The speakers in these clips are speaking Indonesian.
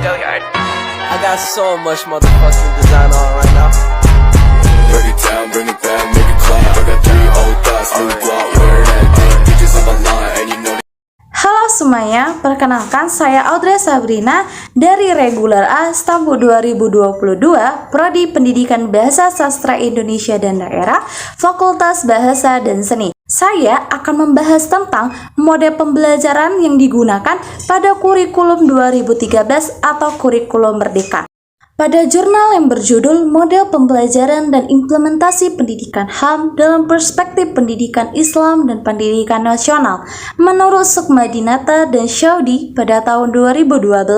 I got so much motherfucking design on right now. Break it down, bring it back, make it clap. I got 3 old thoughts, new block, where that thing. Bitches on my line, and you know. Halo semuanya, perkenalkan saya Audrey Sabrina dari Regular A Stambu 2022, Prodi Pendidikan Bahasa Sastra Indonesia dan Daerah, Fakultas Bahasa dan Seni. Saya akan membahas tentang model pembelajaran yang digunakan pada kurikulum 2013 atau kurikulum Merdeka. Pada jurnal yang berjudul Model Pembelajaran dan Implementasi Pendidikan HAM dalam Perspektif Pendidikan Islam dan Pendidikan Nasional, menurut Sukmadinata dan Syaudi pada tahun 2012,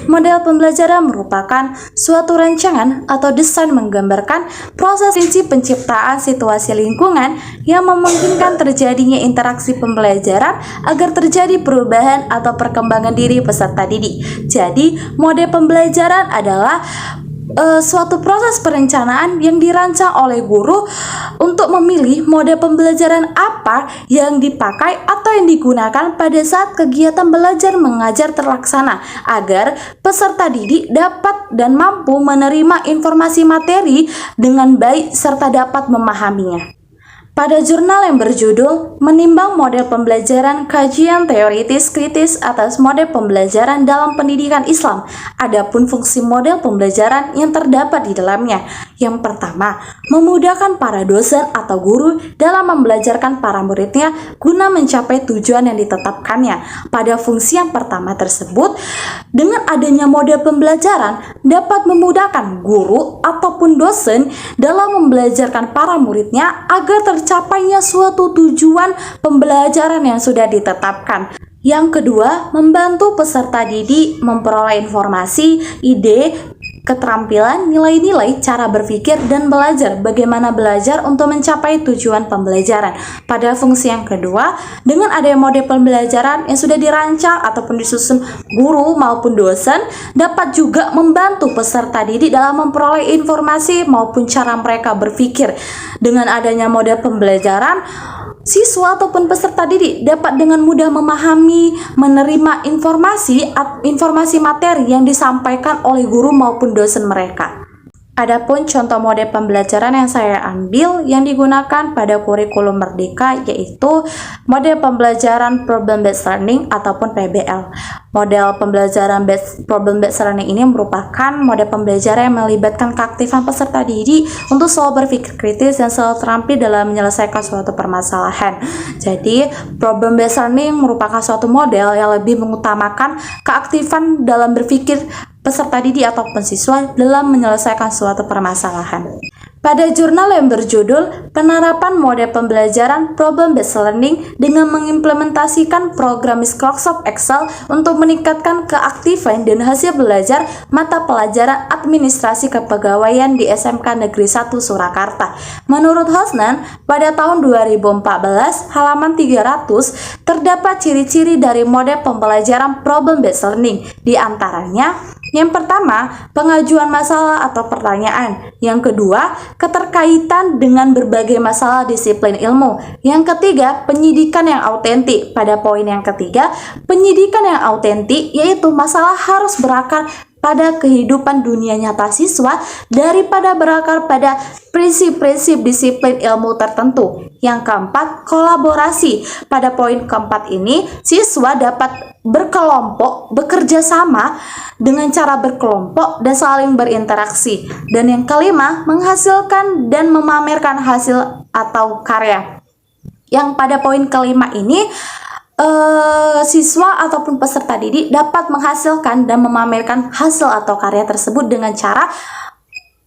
model pembelajaran merupakan suatu rancangan atau desain menggambarkan proses penciptaan situasi lingkungan yang memungkinkan terjadinya interaksi pembelajaran agar terjadi perubahan atau perkembangan diri peserta didik. Jadi, model pembelajaran adalah suatu proses perencanaan yang dirancang oleh guru untuk memilih model pembelajaran apa yang dipakai atau yang digunakan pada saat kegiatan belajar mengajar terlaksana agar peserta didik dapat dan mampu menerima informasi materi dengan baik serta dapat memahaminya. Pada jurnal yang berjudul Menimbang Model Pembelajaran Kajian Teoritis Kritis atas Model Pembelajaran dalam Pendidikan Islam, adapun fungsi model pembelajaran yang terdapat di dalamnya. Yang pertama, memudahkan para dosen atau guru dalam membelajarkan para muridnya guna mencapai tujuan yang ditetapkannya. Pada fungsi yang pertama tersebut, dengan adanya model pembelajaran dapat memudahkan guru ataupun dosen dalam membelajarkan para muridnya agar tercapainya suatu tujuan pembelajaran yang sudah ditetapkan. Yang kedua, membantu peserta didik memperoleh informasi, ide, keterampilan, nilai-nilai, cara berpikir, dan belajar bagaimana belajar untuk mencapai tujuan pembelajaran. Pada fungsi yang kedua, dengan adanya model pembelajaran yang sudah dirancang ataupun disusun guru maupun dosen, dapat juga membantu peserta didik dalam memperoleh informasi maupun cara mereka berpikir. Dengan adanya model pembelajaran, siswa ataupun peserta didik dapat dengan mudah memahami, menerima informasi materi yang disampaikan oleh guru maupun dosen mereka. Adapun contoh model pembelajaran yang saya ambil yang digunakan pada kurikulum Merdeka yaitu model pembelajaran Problem Based Learning ataupun PBL. Model pembelajaran Problem Based Learning ini merupakan model pembelajaran yang melibatkan keaktifan peserta didik untuk selalu berpikir kritis dan selalu terampil dalam menyelesaikan suatu permasalahan. Jadi, Problem Based Learning merupakan suatu model yang lebih mengutamakan keaktifan dalam berpikir peserta didik ataupun siswa dalam menyelesaikan suatu permasalahan. Pada jurnal yang berjudul Penerapan Model Pembelajaran Problem Based Learning dengan mengimplementasikan program Microsoft Excel untuk meningkatkan keaktifan dan hasil belajar mata pelajaran Administrasi Kepegawaian di SMK Negeri 1 Surakarta. Menurut Hosnan, pada tahun 2014, halaman 300, terdapat ciri-ciri dari model pembelajaran Problem Based Learning. Di antaranya, yang pertama, pengajuan masalah atau pertanyaan. Yang kedua, keterkaitan dengan berbagai masalah disiplin ilmu. Yang ketiga, penyidikan yang autentik. Pada poin yang ketiga, penyidikan yang autentik yaitu masalah harus berakar pada kehidupan dunia nyata siswa daripada berakar pada prinsip-prinsip disiplin ilmu tertentu. Yang keempat, kolaborasi. Pada poin keempat ini, siswa dapat berkelompok, bekerja sama dengan cara berkelompok dan saling berinteraksi. Dan yang kelima, menghasilkan dan memamerkan hasil atau karya. Yang pada poin kelima ini, siswa ataupun peserta didik dapat menghasilkan dan memamerkan hasil atau karya tersebut dengan cara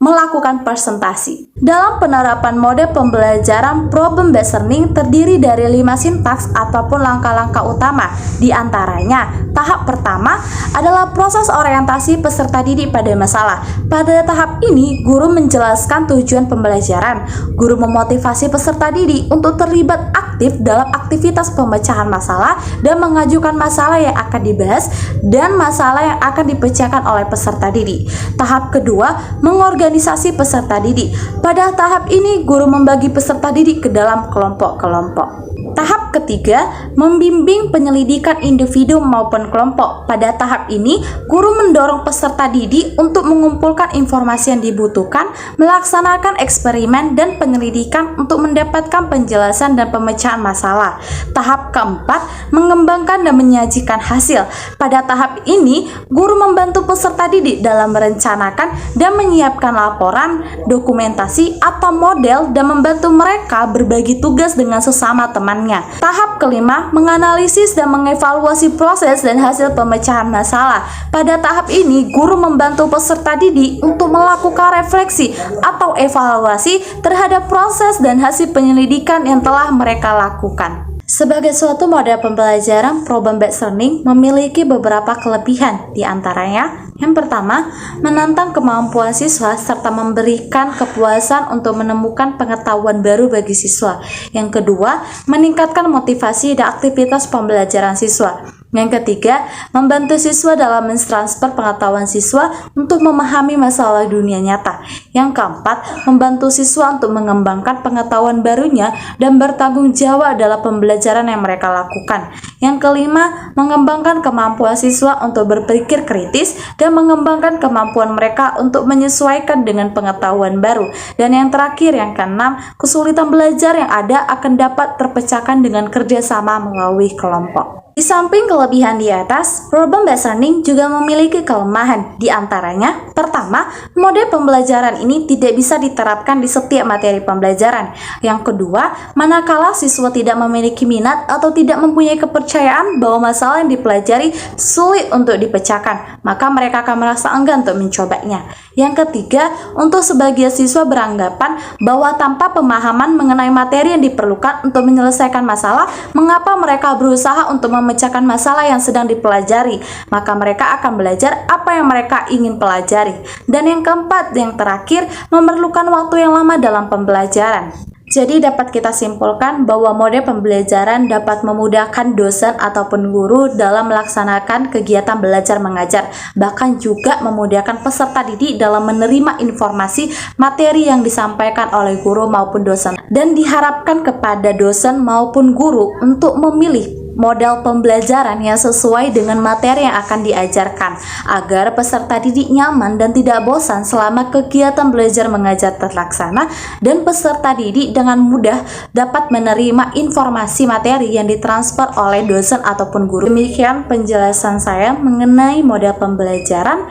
melakukan presentasi. Dalam penerapan model pembelajaran Problem Based Learning terdiri dari 5 sintaks ataupun langkah-langkah utama. Di antaranya, tahap pertama adalah proses orientasi peserta didik pada masalah. Pada tahap ini, guru menjelaskan tujuan pembelajaran. Guru memotivasi peserta didik untuk terlibat aktif dalam aktivitas pemecahan masalah dan mengajukan masalah yang akan dibahas dan masalah yang akan dipecahkan oleh peserta didik. Tahap kedua, mengorganisasi peserta didik. Pada tahap ini, guru membagi peserta didik ke dalam kelompok-kelompok. Tahap Tahap ketiga, membimbing penyelidikan individu maupun kelompok. Pada tahap ini, guru mendorong peserta didik untuk mengumpulkan informasi yang dibutuhkan, melaksanakan eksperimen dan penyelidikan untuk mendapatkan penjelasan dan pemecahan masalah. Tahap keempat, mengembangkan dan menyajikan hasil. Pada tahap ini, guru membantu peserta didik dalam merencanakan dan menyiapkan laporan, dokumentasi, atau model dan membantu mereka berbagi tugas dengan sesama temannya. Tahap kelima, menganalisis dan mengevaluasi proses dan hasil pemecahan masalah. Pada tahap ini, guru membantu peserta didik untuk melakukan refleksi atau evaluasi terhadap proses dan hasil penyelidikan yang telah mereka lakukan. Sebagai suatu model pembelajaran, problem-based learning memiliki beberapa kelebihan, di antaranya yang pertama, menantang kemampuan siswa serta memberikan kepuasan untuk menemukan pengetahuan baru bagi siswa. Yang kedua, meningkatkan motivasi dan aktivitas pembelajaran siswa. Yang ketiga, membantu siswa dalam mentransfer pengetahuan siswa untuk memahami masalah dunia nyata. Yang keempat, membantu siswa untuk mengembangkan pengetahuan barunya dan bertanggung jawab dalam pembelajaran yang mereka lakukan. Yang kelima, mengembangkan kemampuan siswa untuk berpikir kritis dan mengembangkan kemampuan mereka untuk menyesuaikan dengan pengetahuan baru. Dan yang terakhir, yang keenam, kesulitan belajar yang ada akan dapat terpecahkan dengan kerjasama melalui kelompok. Di samping kelebihan di atas, problem-based learning juga memiliki kelemahan. Di antaranya, pertama, model pembelajaran ini tidak bisa diterapkan di setiap materi pembelajaran. Yang kedua, manakala siswa tidak memiliki minat atau tidak mempunyai kepercayaan bahwa masalah yang dipelajari sulit untuk dipecahkan, maka mereka akan merasa enggan untuk mencobanya. Yang ketiga, untuk sebagian siswa beranggapan bahwa tanpa pemahaman mengenai materi yang diperlukan untuk menyelesaikan masalah, mengapa mereka berusaha untuk memecahkan masalah yang sedang dipelajari, maka mereka akan belajar apa yang mereka ingin pelajari. Dan yang keempat, yang terakhir, memerlukan waktu yang lama dalam pembelajaran. Jadi dapat kita simpulkan bahwa model pembelajaran dapat memudahkan dosen ataupun guru dalam melaksanakan kegiatan belajar mengajar, bahkan juga memudahkan peserta didik dalam menerima informasi materi yang disampaikan oleh guru maupun dosen. Dan diharapkan kepada dosen maupun guru untuk memilih model pembelajaran yang sesuai dengan materi yang akan diajarkan agar peserta didik nyaman dan tidak bosan selama kegiatan belajar mengajar terlaksana, dan peserta didik dengan mudah dapat menerima informasi materi yang ditransfer oleh dosen ataupun guru. Demikian penjelasan saya mengenai model pembelajaran.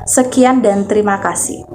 Sekian dan terima kasih.